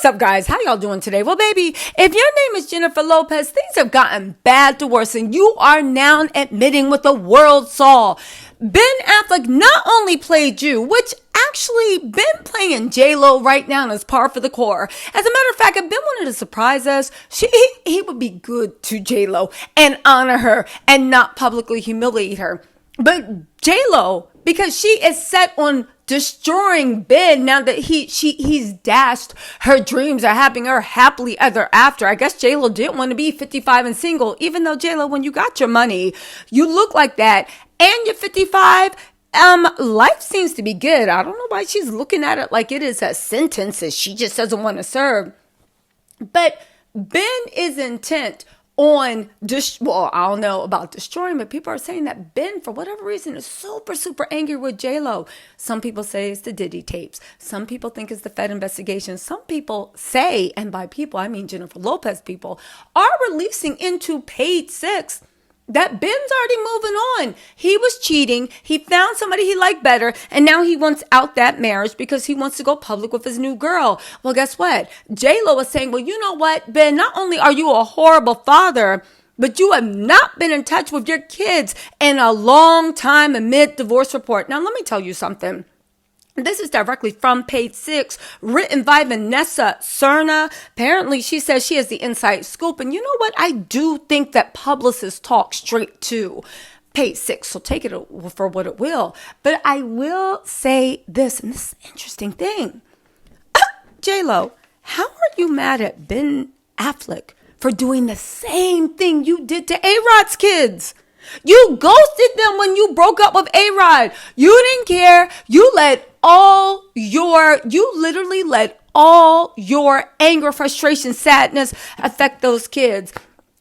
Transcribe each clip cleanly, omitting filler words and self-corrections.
What's up, guys? How y'all doing today? Well, baby, if your name is Jennifer Lopez, things have gotten bad to worse, and you are now admitting what the world saw. Ben Affleck not only played you, which actually Ben playing JLo right now is par for the course. As a matter of fact, if Ben wanted to surprise us, he would be good to JLo and honor her and not publicly humiliate her. But JLo, because she is set on destroying Ben now that he's dashed her dreams of having her happily ever after. I guess JLo didn't want to be 55 and single, even though JLo, when you got your money, you look like that and you're 55. Life seems to be good. I don't know why she's looking at it like it is a sentence that she just doesn't want to serve. But Ben is intent on I don't know about destroying, but people are saying that Ben, for whatever reason, is super angry with JLo. Some people say it's the Diddy tapes. Some people think it's the Fed investigation. Some people say, and by people I mean Jennifer Lopez people, are releasing into Page 6 that Ben's already moving on. He was cheating. He found somebody he liked better. And now he wants out that marriage because he wants to go public with his new girl. Well, guess what? JLo was saying, well, you know what, Ben, not only are you a horrible father, but you have not been in touch with your kids in a long time amid divorce report. Now, let me tell you something. This is directly from Page 6, written by Vanessa Cerna. Apparently, she says she has the inside scoop. And you know what? I do think that publicists talk straight to Page 6. So take it for what it will. But I will say this, and this is an interesting thing. JLo, how are you mad at Ben Affleck for doing the same thing you did to A-Rod's kids? You ghosted them when you broke up with A-Rod. You didn't care. You literally let all your anger, frustration, sadness affect those kids.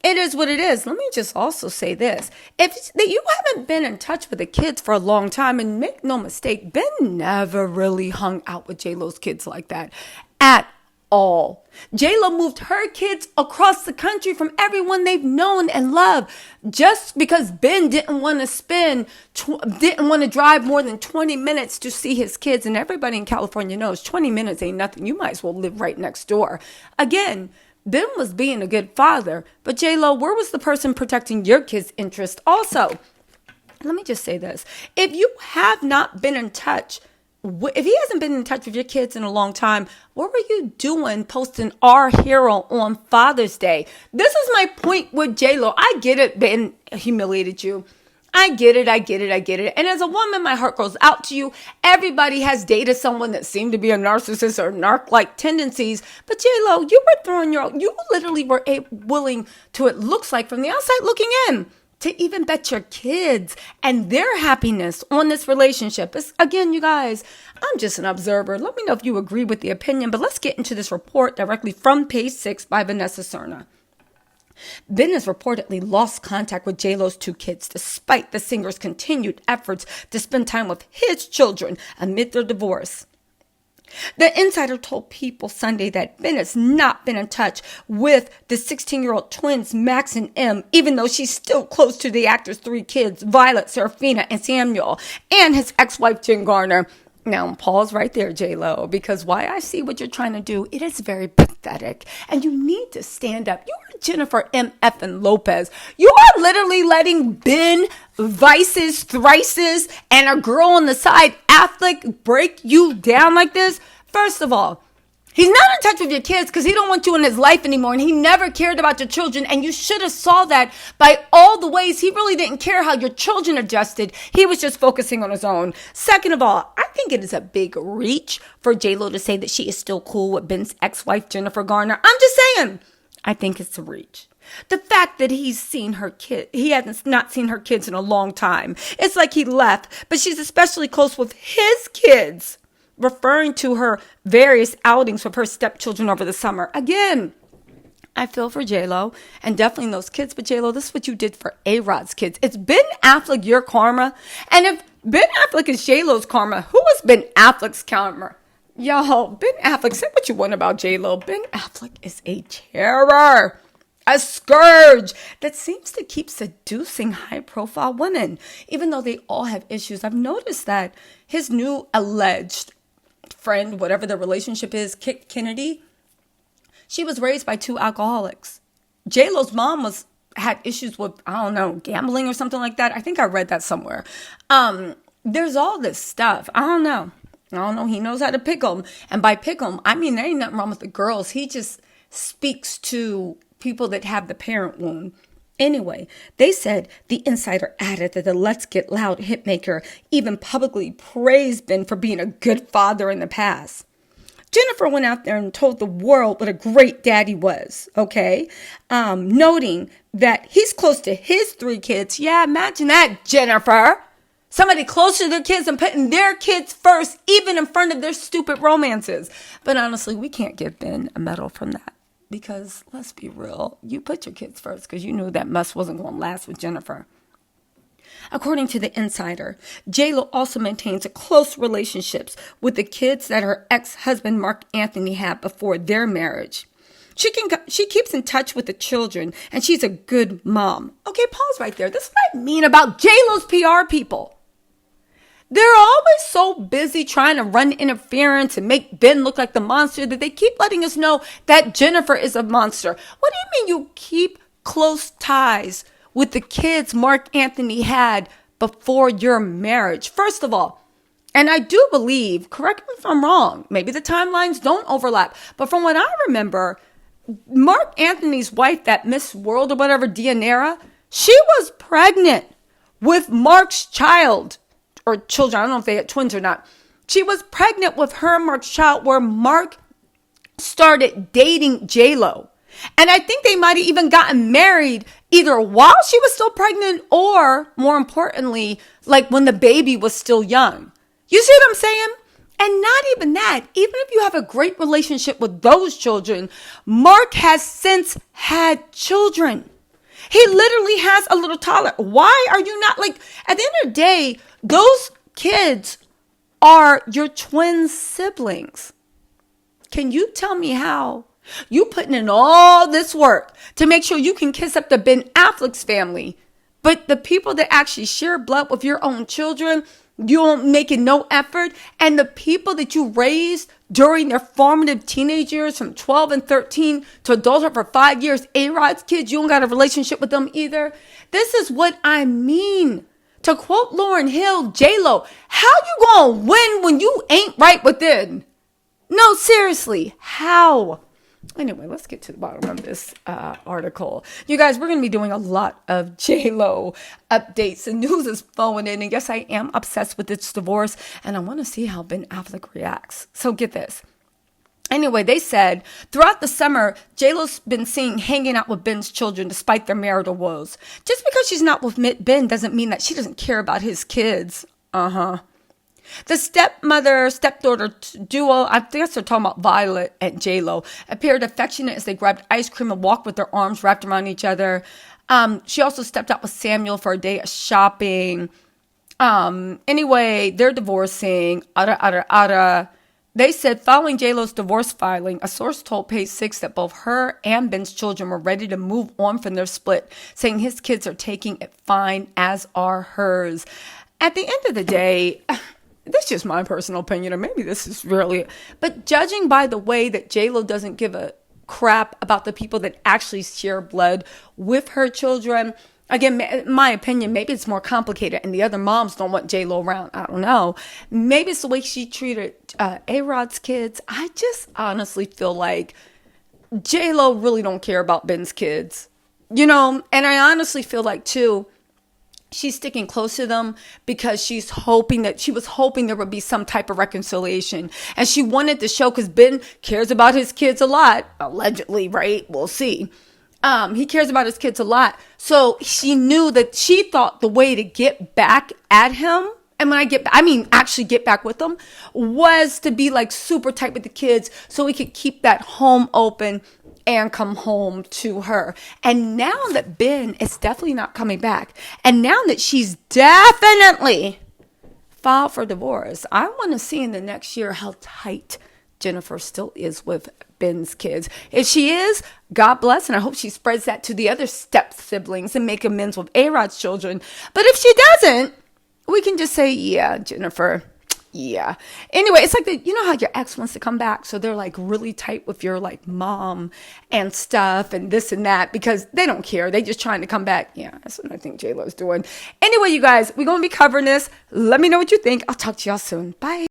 It is what it is. Let me just also say this. If you haven't been in touch with the kids for a long time, and make no mistake, Ben never really hung out with JLo's kids like that at all. JLo moved her kids across the country from everyone they've known and loved just because Ben didn't want to drive more than 20 minutes to see his kids. And everybody in California knows 20 minutes ain't nothing. You might as well live right next door. Again, Ben was being a good father, but JLo, where was the person protecting your kids' interest also? Let me just say this. If you have not been in touch, if he hasn't been in touch with your kids in a long time, what were you doing posting our hero on Father's Day? This is my point with JLo. I get it, Ben humiliated you. I get it. And as a woman, my heart goes out to you. Everybody has dated someone that seemed to be a narcissist or narc-like tendencies. But JLo, you literally were willing to, it looks like from the outside looking in, to even bet your kids and their happiness on this relationship. Again, you guys, I'm just an observer. Let me know if you agree with the opinion, but let's get into this report directly from Page 6 by Vanessa Cerna. Ben has reportedly lost contact with JLo's two kids despite the singer's continued efforts to spend time with his children amid their divorce. The insider told People Sunday that Ben has not been in touch with the 16-year-old twins, Max and Em, even though she's still close to the actor's three kids, Violet, Serafina, and Samuel, and his ex-wife, Jen Garner. Now, pause right there, JLo, because why I see what you're trying to do, it is very pathetic, and you need to stand up. You are Jennifer M.F. and Lopez. You are literally letting Ben, Vices, Thrices, and a girl on the side, Affleck, break you down like this. First of all, he's not in touch with your kids because he don't want you in his life anymore, and he never cared about your children, and you should have saw that by all the ways he really didn't care how your children adjusted. He was just focusing on his own. Second of all, I think it is a big reach for JLo to say that she is still cool with Ben's ex-wife, Jennifer Garner. I'm just saying, I think it's a reach. The fact that he hasn't not seen her kids in a long time. It's like he left, but she's especially close with his kids, referring to her various outings with her stepchildren over the summer. Again, I feel for JLo and definitely those kids, but JLo, this is what you did for A-Rod's kids. It's Ben Affleck your karma. And if Ben Affleck is JLo's karma, who is Ben Affleck's karma? Yo, Ben Affleck, say what you want about JLo. Ben Affleck is a terror, a scourge that seems to keep seducing high-profile women, even though they all have issues. I've noticed that his new alleged friend, whatever the relationship is, Kit Kennedy, She was raised by two alcoholics. JLo's mom had issues with, I don't know, gambling or something like that. I think I read that somewhere. There's all this stuff. I don't know. He knows how to pick them. And by pick them, I mean, there ain't nothing wrong with the girls. He just speaks to people that have the parent wound. Anyway, they said the insider added that the Let's Get Loud hitmaker even publicly praised Ben for being a good father in the past. Jennifer went out there and told the world what a great dad he was, okay? Noting that he's close to his 3 kids. Yeah, imagine that, Jennifer. Somebody close to their kids and putting their kids first, even in front of their stupid romances. But honestly, we can't give Ben a medal from that. Because let's be real, you put your kids first because you knew that mess wasn't going to last with Jennifer. According to the insider, JLo also maintains a close relationships with the kids that her ex-husband Mark Anthony had before their marriage. She keeps in touch with the children, and she's a good mom. Okay, pause right there. This is what I mean about JLo's PR people. They're always so busy trying to run interference and make Ben look like the monster that they keep letting us know that Jennifer is a monster. What do you mean you keep close ties with the kids Mark Anthony had before your marriage? First of all, and I do believe, correct me if I'm wrong, maybe the timelines don't overlap, but from what I remember, Mark Anthony's wife, that Miss World or whatever, Dianera, she was pregnant with Mark's child. Or children, I don't know if they had twins or not. She was pregnant with her and Mark's child where Mark started dating JLo. And I think they might have even gotten married either while she was still pregnant or, more importantly, like when the baby was still young. You see what I'm saying? And not even that. Even if you have a great relationship with those children, Mark has since had children. He literally has a little toddler. Why are you not like, at the end of the day, those kids are your twin siblings. Can you tell me how you putting in all this work to make sure you can kiss up to Ben Affleck's family, but the people that actually share blood with your own children, you don't make it no effort, and the people that you raised during their formative teenage years from 12 and 13 to adulthood for 5 years, A-Rod's kids, you don't got a relationship with them either. This is what I mean. To quote Lauryn Hill, JLo, how you gonna win when you ain't right within? No, seriously, how? Anyway, let's get to the bottom of this article. You guys, we're going to be doing a lot of JLo updates. The news is flowing in. And yes, I am obsessed with this divorce. And I want to see how Ben Affleck reacts. So get this. Anyway, they said throughout the summer, JLo's been seen hanging out with Ben's children despite their marital woes. Just because she's not with Ben doesn't mean that she doesn't care about his kids. The stepdaughter duo, I guess they're talking about Violet and JLo, appeared affectionate as they grabbed ice cream and walked with their arms wrapped around each other. She also stepped out with Samuel for a day of shopping. Anyway, they're divorcing. They said following JLo's divorce filing, a source told Page 6 that both her and Ben's children were ready to move on from their split, saying his kids are taking it fine, as are hers. At the end of the day, this is just my personal opinion, or maybe this is really, but judging by the way that JLo doesn't give a crap about the people that actually share blood with her children, again, in my opinion, maybe it's more complicated and the other moms don't want JLo around. I don't know. Maybe it's the way she treated A-Rod's kids. I just honestly feel like JLo really don't care about Ben's kids, you know, and I honestly feel like too, she's sticking close to them because she was hoping there would be some type of reconciliation. And she wanted to show, because Ben cares about his kids a lot, allegedly, right? We'll see. He cares about his kids a lot. So she thought the way to get back at him, and when actually get back with them, was to be like super tight with the kids so he could keep that home open and come home to her. And now that Ben is definitely not coming back, and now that she's definitely filed for divorce, I want to see in the next year how tight Jennifer still is with Ben's kids. If she is, God bless, and I hope she spreads that to the other step siblings and make amends with A-Rod's children. But if she doesn't, we can just say, yeah, Jennifer, Yeah. Anyway, it's like you know how your ex wants to come back, so they're like really tight with your like mom and stuff and this and that because they don't care. They just trying to come back. Yeah, that's what I think JLo's doing. Anyway, you guys, we're gonna be covering this. Let me know what you think. I'll talk to y'all soon. Bye.